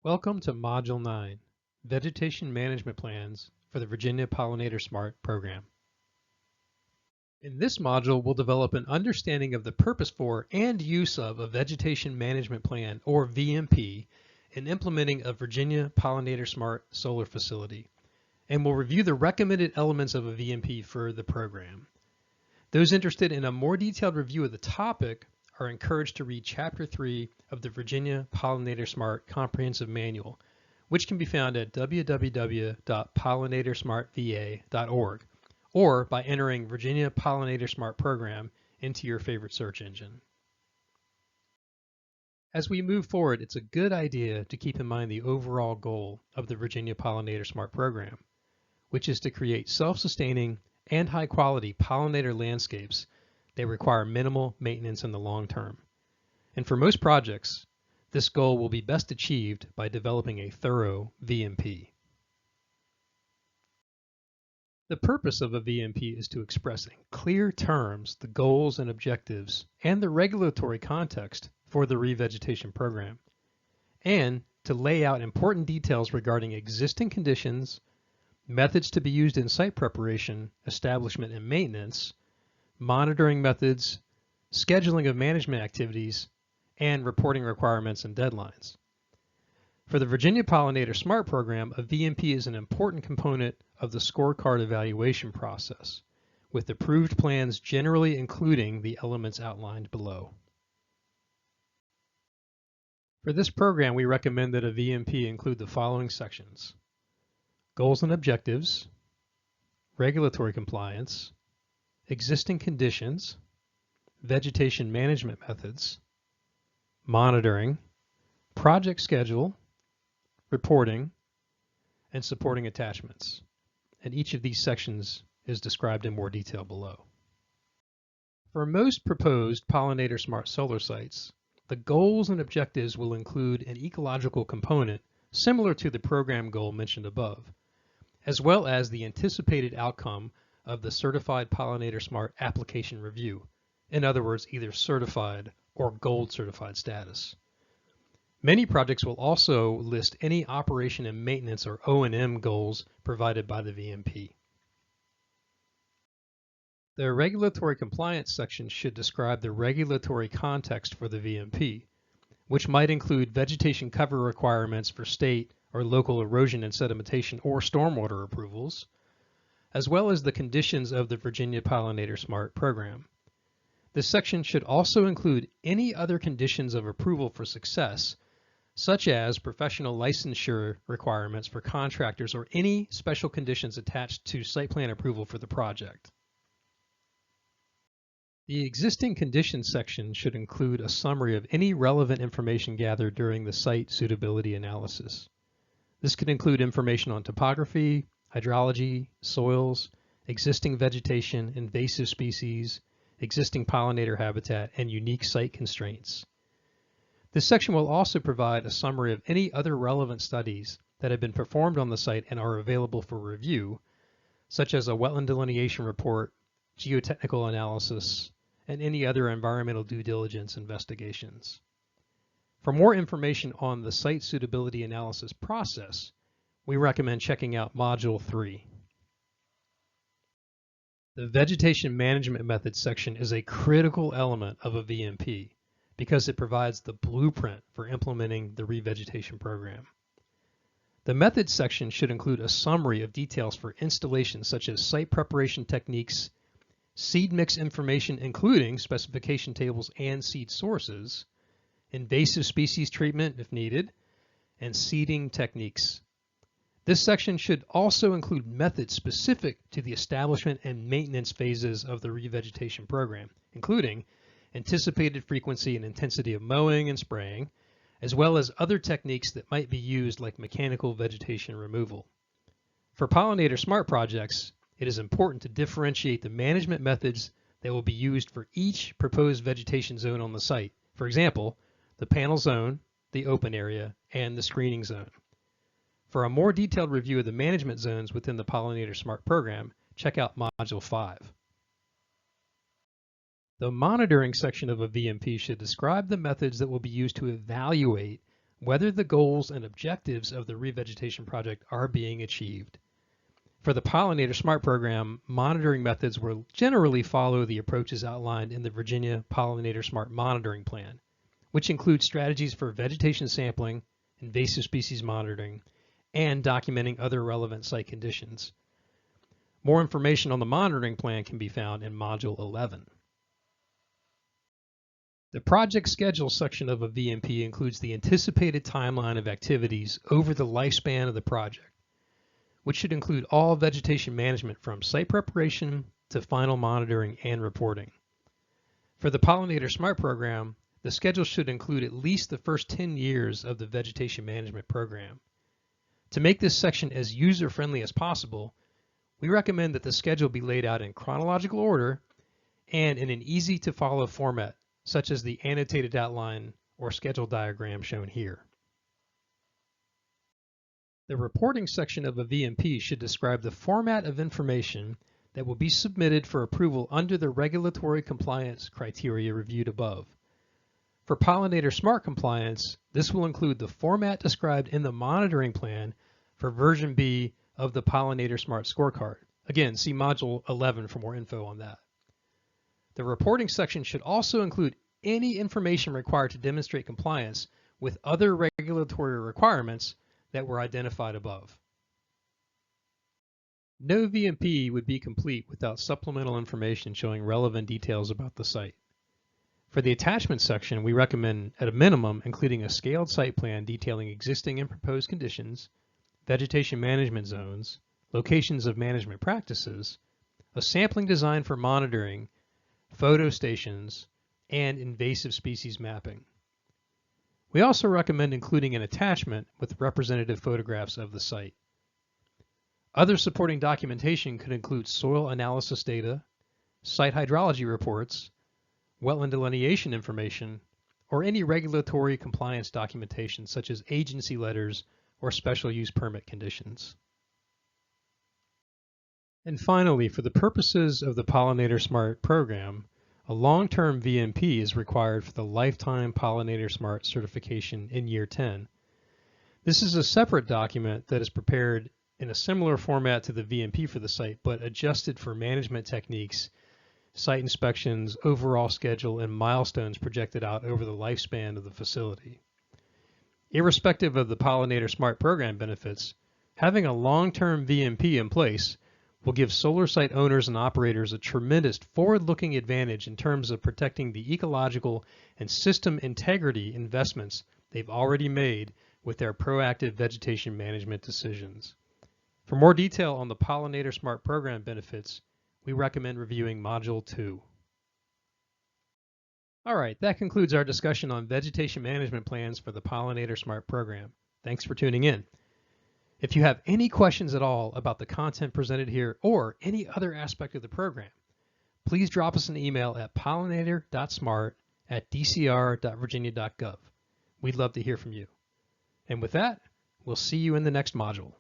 Welcome to Module 9, Vegetation Management Plans for the Virginia Pollinator-Smart program. In this module, we'll develop an understanding of the purpose for and use of a Vegetation Management Plan, or VMP, in implementing a Virginia Pollinator-Smart solar facility, and we'll review the recommended elements of a VMP for the program. Those interested in a more detailed review of the topic are encouraged to read Chapter 3 of the Virginia Pollinator-Smart Comprehensive Manual, which can be found at www.pollinatorsmartva.org or by entering Virginia Pollinator-Smart Program into your favorite search engine. As we move forward, it's a good idea to keep in mind the overall goal of the Virginia Pollinator-Smart Program, which is to create self-sustaining and high-quality pollinator landscapes they require minimal maintenance in the long term. And for most projects, this goal will be best achieved by developing a thorough VMP. The purpose of a VMP is to express in clear terms the goals and objectives and the regulatory context for the revegetation program, and to lay out important details regarding existing conditions, methods to be used in site preparation, establishment, and maintenance, monitoring methods, scheduling of management activities, and reporting requirements and deadlines. For the Virginia Pollinator-Smart program, a VMP is an important component of the scorecard evaluation process, with approved plans generally including the elements outlined below. For this program, we recommend that a VMP include the following sections: goals and objectives, regulatory compliance, existing conditions, vegetation management methods, monitoring, project schedule, reporting, and supporting attachments. And each of these sections is described in more detail below. For most proposed Pollinator-Smart solar sites, the goals and objectives will include an ecological component similar to the program goal mentioned above, as well as the anticipated outcome of the Certified Pollinator-Smart application review, in other words, either certified or gold certified status. Many projects will also list any operation and maintenance or O&M goals provided by the VMP. The regulatory compliance section should describe the regulatory context for the VMP, which might include vegetation cover requirements for state or local erosion and sedimentation or stormwater approvals, as well as the conditions of the Virginia Pollinator-Smart program. This section should also include any other conditions of approval for success, such as professional licensure requirements for contractors or any special conditions attached to site plan approval for the project. The existing conditions section should include a summary of any relevant information gathered during the site suitability analysis. This could include information on topography, hydrology, soils, existing vegetation, invasive species, existing pollinator habitat, and unique site constraints. This section will also provide a summary of any other relevant studies that have been performed on the site and are available for review, such as a wetland delineation report, geotechnical analysis, and any other environmental due diligence investigations. For more information on the site suitability analysis process, we recommend checking out Module 3. The Vegetation Management Methods section is a critical element of a VMP because it provides the blueprint for implementing the revegetation program. The Methods section should include a summary of details for installation such as site preparation techniques, seed mix information including specification tables and seed sources, invasive species treatment if needed, and seeding techniques. This section should also include methods specific to the establishment and maintenance phases of the revegetation program, including anticipated frequency and intensity of mowing and spraying, as well as other techniques that might be used like mechanical vegetation removal. For Pollinator-Smart projects, it is important to differentiate the management methods that will be used for each proposed vegetation zone on the site. For example, the panel zone, the open area, and the screening zone. For a more detailed review of the management zones within the Pollinator-Smart program, check out Module 5. The monitoring section of a VMP should describe the methods that will be used to evaluate whether the goals and objectives of the revegetation project are being achieved. For the Pollinator-Smart program, monitoring methods will generally follow the approaches outlined in the Virginia Pollinator-Smart monitoring plan, which includes strategies for vegetation sampling, invasive species monitoring, and documenting other relevant site conditions. More information on the monitoring plan can be found in Module 11. The project schedule section of a VMP includes the anticipated timeline of activities over the lifespan of the project, which should include all vegetation management from site preparation to final monitoring and reporting. For the Pollinator-Smart program, the schedule should include at least the first 10 years of the vegetation management program. To make this section as user-friendly as possible, we recommend that the schedule be laid out in chronological order and in an easy-to-follow format, such as the annotated outline or schedule diagram shown here. The reporting section of a VMP should describe the format of information that will be submitted for approval under the regulatory compliance criteria reviewed above. For Pollinator-Smart compliance, this will include the format described in the monitoring plan for version B of the Pollinator-Smart scorecard. Again, see Module 11 for more info on that. The reporting section should also include any information required to demonstrate compliance with other regulatory requirements that were identified above. No VMP would be complete without supplemental information showing relevant details about the site. For the attachment section, we recommend, at a minimum, including a scaled site plan detailing existing and proposed conditions, vegetation management zones, locations of management practices, a sampling design for monitoring, photo stations, and invasive species mapping. We also recommend including an attachment with representative photographs of the site. Other supporting documentation could include soil analysis data, site hydrology reports, wetland delineation information, or any regulatory compliance documentation such as agency letters or special use permit conditions. And finally, for the purposes of the Pollinator-Smart program, a long-term VMP is required for the Lifetime Pollinator-Smart certification in year 10. This is a separate document that is prepared in a similar format to the VMP for the site, but adjusted for management techniques, site inspections, overall schedule, and milestones projected out over the lifespan of the facility. Irrespective of the Pollinator-Smart program benefits, having a long-term VMP in place will give solar site owners and operators a tremendous forward-looking advantage in terms of protecting the ecological and system integrity investments they've already made with their proactive vegetation management decisions. For more detail on the Pollinator-Smart program benefits, we recommend reviewing Module 2. All right, that concludes our discussion on vegetation management plans for the Pollinator-Smart program. Thanks for tuning in. If you have any questions at all about the content presented here or any other aspect of the program, please drop us an email at pollinator.smart@dcr.virginia.gov. We'd love to hear from you. And with that, we'll see you in the next module.